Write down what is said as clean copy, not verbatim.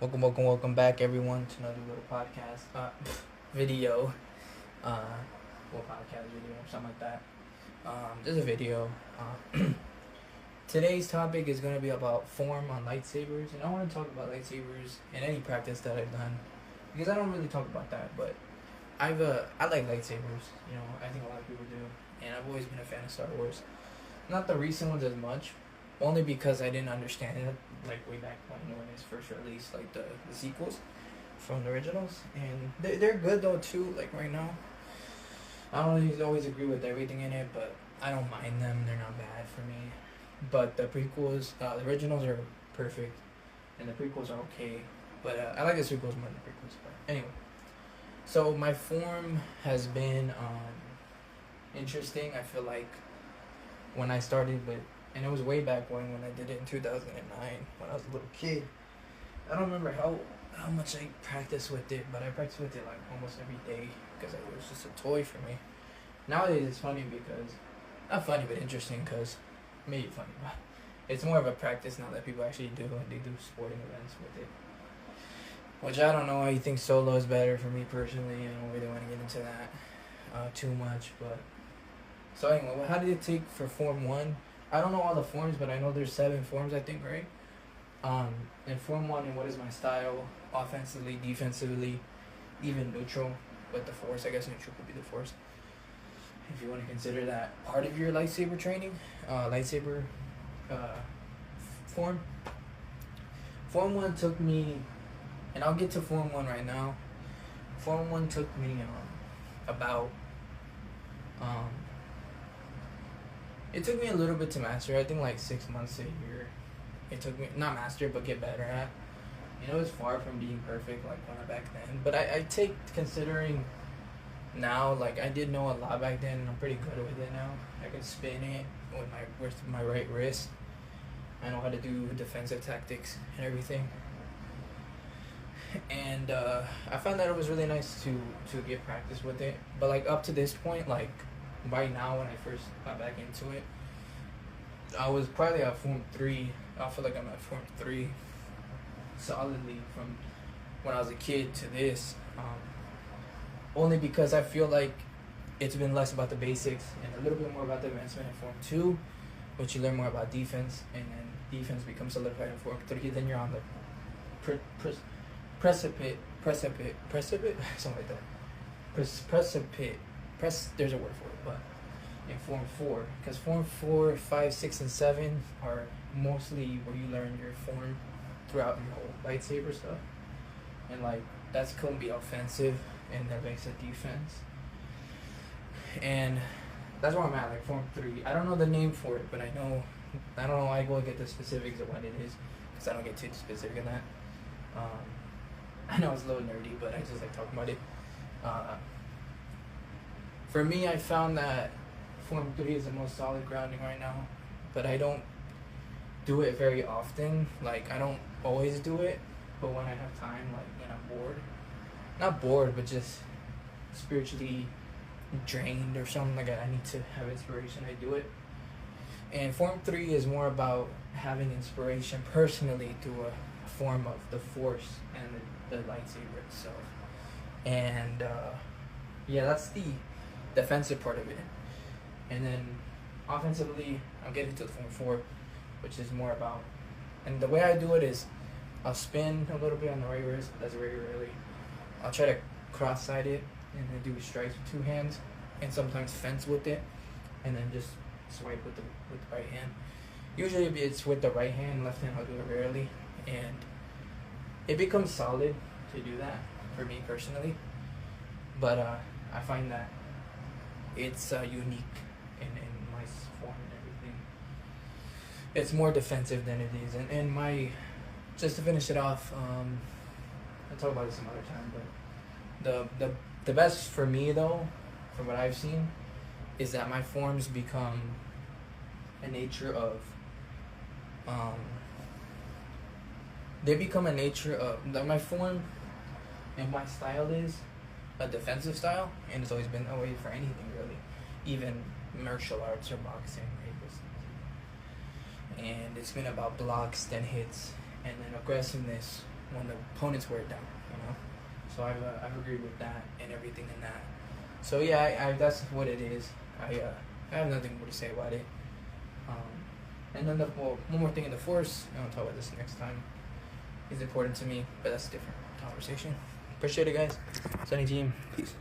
Welcome back, everyone, to another little podcast, video, podcast video, or something like that. Just a video. Today's topic is going to be about form on lightsabers, and I want to talk about lightsabers in any practice that I've done, because I don't really talk about that, but I like lightsabers. I think a lot of people do, and I've always been a fan of Star Wars. Not the recent ones as much, only because I didn't understand it like way back when it was first released, like the sequels from the originals, and they're good though too. Like right now, I don't always agree with everything in it, but I don't mind them. They're not bad for me. But the prequels, the originals are perfect, and the prequels are okay. But I like the sequels more than the prequels. But anyway, so my form has been interesting. I feel like when I started with, and it was way back when I did it in 2009 when I was a little kid. I don't remember how much I practiced with it, but I practiced with it like almost every day because it was just a toy for me. Nowadays it's funny because, not funny but interesting, because maybe funny, but it's more of a practice now that people actually do, and they do sporting events with it. Which I don't know, I think solo is better for me personally. I don't really want to get into that too much, but so anyway, how did it take for Form 1? I don't know all the forms, but I know there's 7 forms, I think, right? In Form 1, and what is my style, offensively, defensively, even neutral with the Force. I guess neutral could be the Force, if you want to consider that part of your lightsaber training, form. Form 1 took me, and I'll get to Form 1 right now. Form 1 took me about it took me a little bit to master. I think like 6 months to a year. It took me, not master, but get better at. It's far from being perfect like when I back then. But I take, considering now, like I did know a lot back then, and I'm pretty good with it now. I can spin it with my right wrist. I know how to do defensive tactics and everything. And I found that it was really nice to get practice with it. But like up to this point, like right now, when I first got back into it, I was probably at Form 3. I feel like I'm at Form 3 solidly from when I was a kid to this. Only because I feel like it's been less about the basics and a little bit more about the advancement in Form 2, which you learn more about defense, and then defense becomes solidified in Form 3. Then you're on the precipice, something like that. There's a word for it, but in Form 4, because Form 4, 5, 6, and 7 are mostly where you learn your form throughout your whole lightsaber stuff, and like that's gonna be offensive, and that makes a defense, and that's where I'm at, like Form 3. I don't know the name for it, but I don't know. I go get the specifics of what it is, because I don't get too specific in that. I know it's a little nerdy, but I just like talking about it. For me, I found that Form 3 is the most solid grounding right now, but I don't do it very often. Like, I don't always do it, but when I have time, like when I'm bored, not bored, but just spiritually drained or something like that, I need to have inspiration, I do it. And Form 3 is more about having inspiration personally through a form of the Force and the lightsaber itself. And yeah, that's the defensive part of it. And then offensively, I'm getting to the Form 4, which is more about, and the way I do it is I'll spin a little bit on the right wrist, but that's very rarely. I'll try to cross-side it and then do strikes with 2 hands, and sometimes fence with it, and then just swipe with the right hand. Usually it's with the right hand. Left hand I'll do it rarely, and it becomes solid to do that for me personally. But I find that it's unique in my form and everything. It's more defensive than it is, and my, just to finish it off, I'll talk about this some other time, but the best for me though, from what I've seen, is that my forms become a nature of my form and my style is a defensive style, and it's always been that way for anything really, even martial arts or boxing, right? And it's been about blocks, then hits, and then aggressiveness when the opponents wear it down. So I've agreed with that and everything in that. So yeah, I that's what it is. I have nothing more to say about it. And then one more thing in the force. I'll talk about this next time. It's important to me, but that's a different conversation. Appreciate it, guys. Sunny team. Peace.